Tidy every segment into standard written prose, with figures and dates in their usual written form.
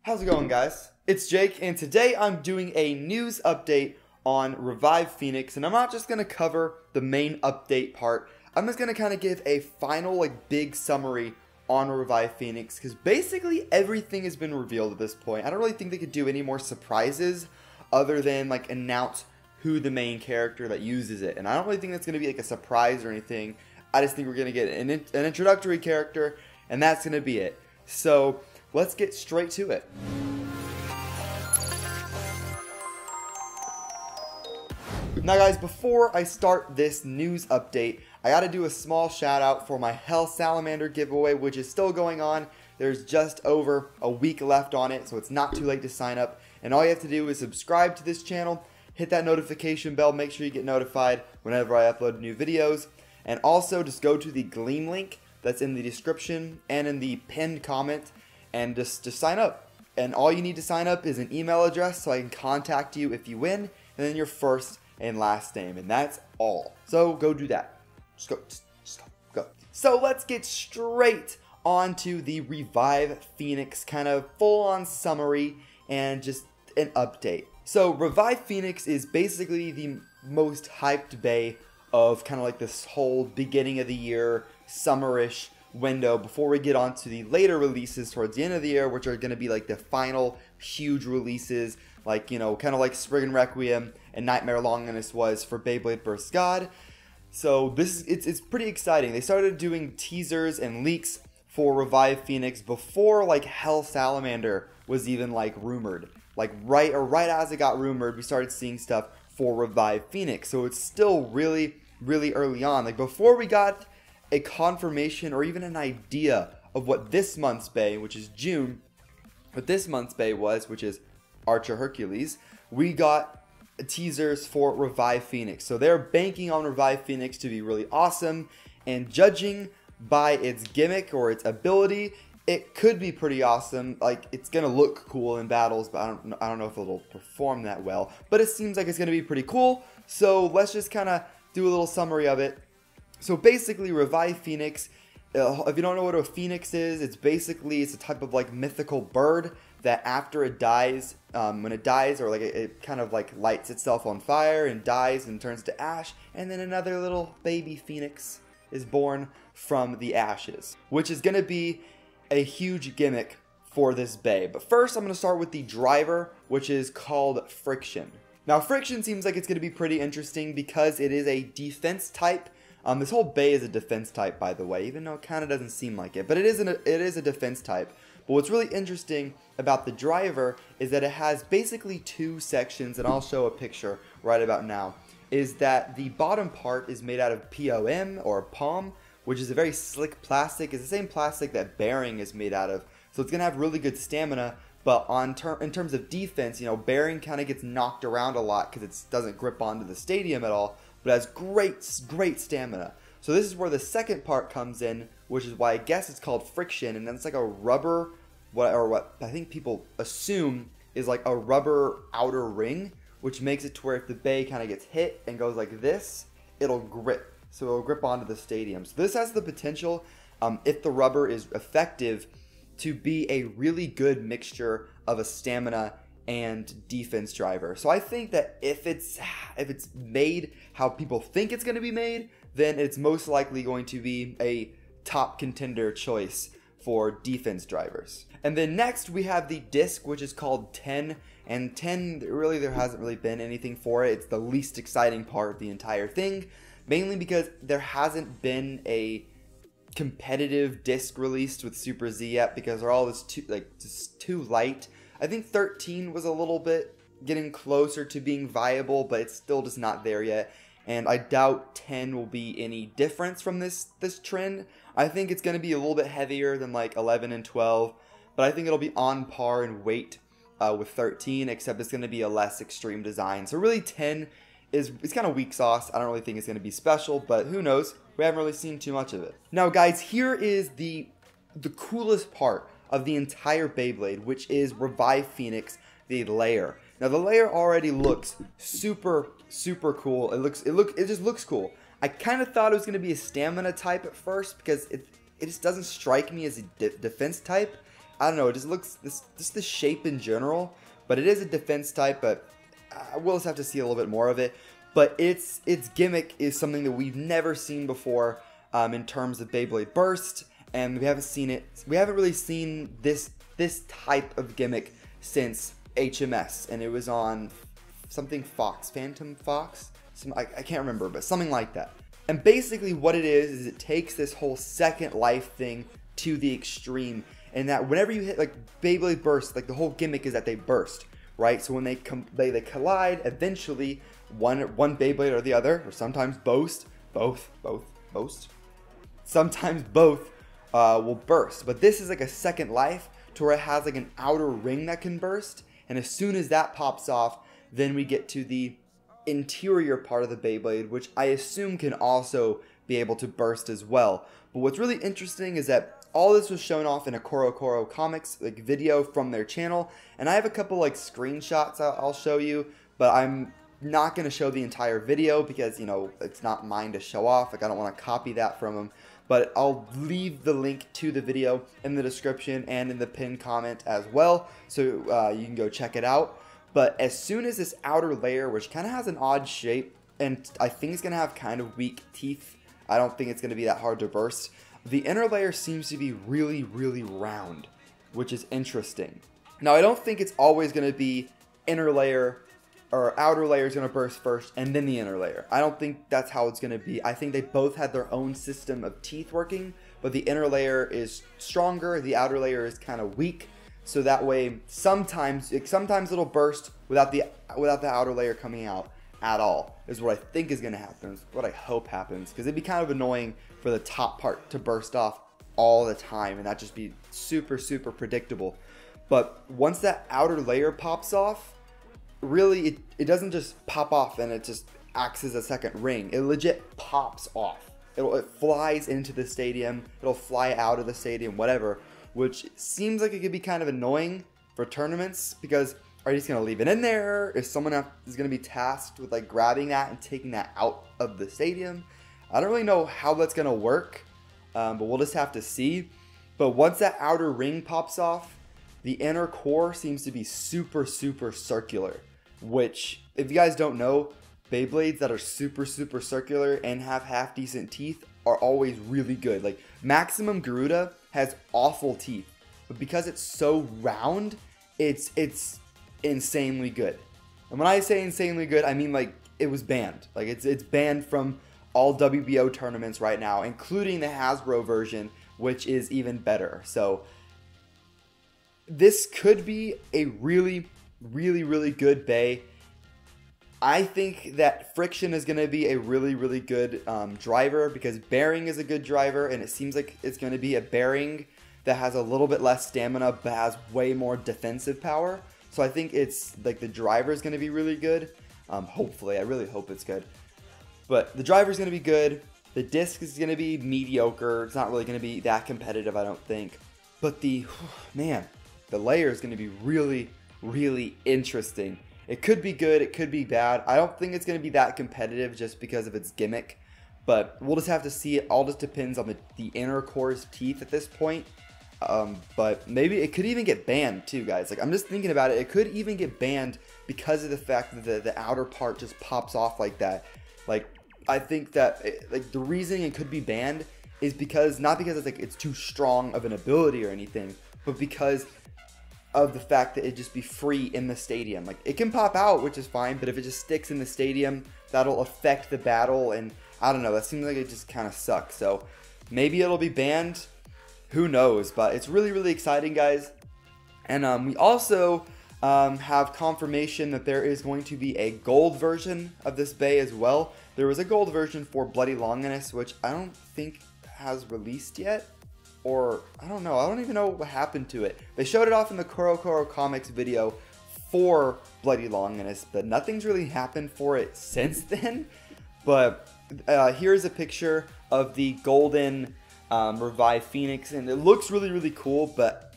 How's it going, guys? It's Jake, and today I'm doing a news update on Revive Phoenix, and I'm not just going to cover the main update part. I'm just going to kind of give a final, big summary on Revive Phoenix, because basically everything has been revealed at this point. I don't really think they could do any more surprises other than, announce who the main character that uses it, and I don't really think that's going to be, a surprise or anything. I just think we're going to get an introductory character, and that's going to be it. So let's get straight to it. Now guys, before I start this news update, I gotta do a small shout out for my Hell Salamander giveaway, which is still going on. There's just over a week left on it, so it's not too late to sign up. And all you have to do is subscribe to this channel, hit that notification bell, make sure you get notified whenever I upload new videos. And also just go to the Gleam link that's in the description and in the pinned comment and just sign up. And all you need to sign up is an email address so I can contact you if you win, and then your first and last name, and that's all. So go do that. Just go. So let's get straight on to the Revive Phoenix kind of full-on summary and just an update. So Revive Phoenix is basically the most hyped bay of kind of this whole beginning of the year, summerish window before we get on to the later releases towards the end of the year, which are going to be the final huge releases, kind of like Spring Requiem and Nightmare Longinus was for Beyblade Burst God. So it's pretty exciting. They started doing teasers and leaks for Revive Phoenix before Hell Salamander was even rumored. Right as it got rumored, we started seeing stuff for Revive Phoenix. So it's still really early on. Before we got a confirmation or even an idea of what this month's bay, which is June, what this month's bay was, which is Archer Hercules, we got teasers for Revive Phoenix. So they're banking on Revive Phoenix to be really awesome, and judging by its gimmick or its ability, it could be pretty awesome. It's gonna look cool in battles, but I don't know if it'll perform that well, but it seems like it's gonna be pretty cool. So let's just kind of do a little summary of it. So basically, Revive Phoenix, if you don't know what a phoenix is, it's a type of mythical bird that after it dies, when it dies, or it kind of lights itself on fire and dies and turns to ash, and then another little baby phoenix is born from the ashes, which is going to be a huge gimmick for this bay. But first, I'm going to start with the driver, which is called Friction. Now, Friction seems like it's going to be pretty interesting because it is a defense type. This whole bay is a defense type, by the way, even though it kind of doesn't seem like it. But it is a defense type. But what's really interesting about the driver is that it has basically two sections, and I'll show a picture right about now, is that the bottom part is made out of POM, or POM, which is a very slick plastic. It's the same plastic that Bearing is made out of. So it's going to have really good stamina. But in terms of defense, Bearing kind of gets knocked around a lot because it doesn't grip onto the stadium at all. But it has great stamina. So this is where the second part comes in, which is why I guess it's called Friction, and that's a rubber, what I think people assume is a rubber outer ring, which makes it to where if the bay kind of gets hit and goes like this, it'll grip. So it'll grip onto the stadium. So this has the potential, if the rubber is effective, to be a really good mixture of a stamina and defense driver. So I think that if it's made how people think it's going to be made, then it's most likely going to be a top contender choice for defense drivers. And then next we have the disc, which is called 10, and 10, really there hasn't really been anything for it. It's the least exciting part of the entire thing, mainly because there hasn't been a competitive disc released with Super Z yet, because they're all just too light. I think 13 was a little bit getting closer to being viable, but it's still just not there yet. And I doubt 10 will be any difference from this trend. I think it's going to be a little bit heavier than 11 and 12, but I think it'll be on par in weight with 13, except it's going to be a less extreme design. So really 10 it's kind of weak sauce. I don't really think it's going to be special, but who knows? We haven't really seen too much of it. Now guys, here is the coolest part of the entire Beyblade, which is Revive Phoenix, the layer. Now the layer already looks super cool. It just looks cool. I kind of thought it was going to be a stamina type at first because it just doesn't strike me as a defense type. I don't know, it just looks, just the shape in general, but it is a defense type, but we'll just have to see a little bit more of it. But its gimmick is something that we've never seen before in terms of Beyblade Burst, and we haven't really seen this type of gimmick since HMS, and it was on something Fox, Phantom Fox? I can't remember, but something like that. And basically what it is it takes this whole second life thing to the extreme, and that whenever you hit like Beyblade Burst, like the whole gimmick is that they burst, right? So when they collide, eventually one Beyblade or the other, or sometimes both, sometimes both will burst. But this is like a second life to where it has like an outer ring that can burst, and as soon as that pops off, then we get to the interior part of the Beyblade, which I assume can also be able to burst as well. But what's really interesting is that all this was shown off in a Koro Comics like video from their channel, and I have a couple like screenshots I'll show you, but I'm not going to show the entire video because, you know, it's not mine to show off. Like, I don't want to copy that from them, but I'll leave the link to the video in the description and in the pinned comment as well, so you can go check it out. But as soon as this outer layer, which kind of has an odd shape, and I think it's going to have kind of weak teeth, I don't think it's going to be that hard to burst. The inner layer seems to be really, really round, which is interesting. Now, I don't think it's always going to be inner layer or outer layer is going to burst first and then the inner layer. I don't think that's how it's going to be. I think they both had their own system of teeth working, but the inner layer is stronger, the outer layer is kind of weak. So that way, sometimes it'll burst without the outer layer coming out at all, is what I think is going to happen, is what I hope happens, because it'd be kind of annoying for the top part to burst off all the time, and that just be super, super predictable. But once that outer layer pops off, really, it doesn't just pop off and it just acts as a second ring. It legit pops off. It flies into the stadium, it'll fly out of the stadium, whatever, which seems like it could be kind of annoying for tournaments, because are you just going to leave it in there? If someone is going to be tasked with like grabbing that and taking that out of the stadium? I don't really know how that's going to work, but we'll just have to see. But once that outer ring pops off, the inner core seems to be super, super circular, which, if you guys don't know, Beyblades that are super, super circular and have half decent teeth are always really good. Like, Maximum Garuda has awful teeth, but because it's so round, it's insanely good. And when I say insanely good, I mean like it was banned. Like it's banned from all WBO tournaments right now, including the Hasbro version, which is even better. So this could be a really, really, really good Bey. I think that Friction is going to be a really, really good driver, because Bearing is a good driver, and it seems like it's going to be a Bearing that has a little bit less stamina but has way more defensive power. So I think it's like the driver is going to be really good. Hopefully, I really hope it's good. But the driver is going to be good. The disc is going to be mediocre. It's not really going to be that competitive, I don't think. But the layer is going to be really, really interesting. It could be good, it could be bad. I don't think it's going to be that competitive just because of its gimmick, but we'll just have to see. It all just depends on the inner core's teeth at this point. But maybe it could even get banned too, guys. Like, I'm just thinking about it. It could even get banned because of the fact that the outer part just pops off like that. Like, I think that the reason it could be banned is because, not because it's too strong of an ability or anything, but because of the fact that it just be free in the stadium. Like, it can pop out, which is fine, but if it just sticks in the stadium, that'll affect the battle, and I don't know, that seems like it just kind of sucks. So maybe it'll be banned, who knows, but it's really, really exciting, guys. And we also have confirmation that there is going to be a gold version of this Bey as well. There was a gold version for Bloody Longinus, which I don't think has released yet. Or, I don't know, I don't even know what happened to it. They showed it off in the Koro Comics video for Bloody Longinus, but nothing's really happened for it since then. But here's a picture of the golden Revive Phoenix, and it looks really, really cool, but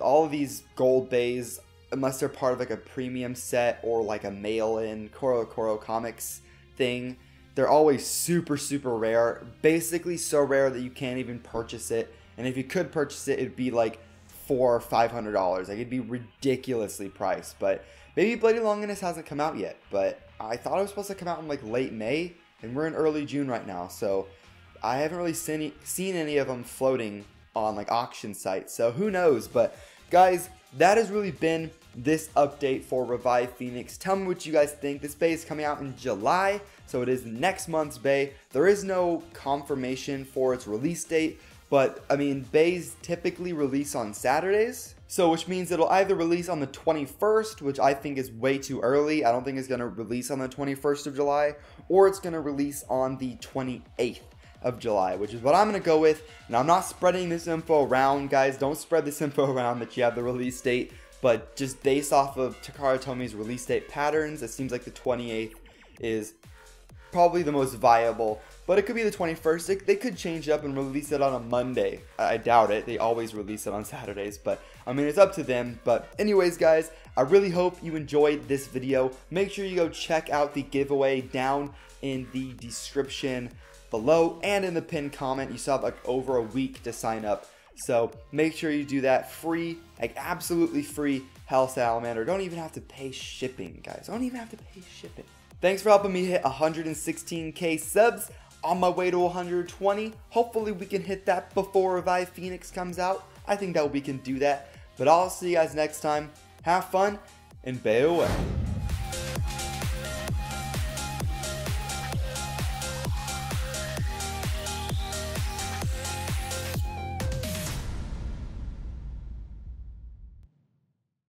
all of these gold Beys, unless they're part of like a premium set or like a mail-in Koro Comics thing, they're always super, super rare. Basically so rare that you can't even purchase it. And if you could purchase it, it'd be like $400 or $500. Like, it'd be ridiculously priced. But Beyblade Longinus hasn't come out yet. But I thought it was supposed to come out in like late May, and we're in early June right now. So I haven't really seen any of them floating on like auction sites. So who knows? But guys, that has really been this update for Revive Phoenix. Tell me what you guys think. This Bay is coming out in July, so it is next month's Bay. There is no confirmation for its release date, but I mean, Bays typically release on Saturdays, so which means it'll either release on the 21st, which I think is way too early. I don't think it's going to release on the 21st of July, or it's going to release on the 28th of July, which is what I'm going to go with. And I'm not spreading this info around, guys. Don't spread this info around that you have the release date, but just based off of Takara Tomi's release date patterns, it seems like the 28th is probably the most viable, but it could be the 21st. They could change it up and release it on a Monday. I doubt it. They always release it on Saturdays, but I mean, it's up to them. But anyways, guys, I really hope you enjoyed this video. Make sure you go check out the giveaway down in the description below and in the pinned comment. You still have like over a week to sign up, so make sure you do that. Free, like absolutely free Hell Salamander. Don't even have to pay shipping, guys. Don't even have to pay shipping. Thanks for helping me hit 116k subs. On my way to 120. Hopefully we can hit that before Revive Phoenix comes out. I think that we can do that. But I'll see you guys next time. Have fun and bay away.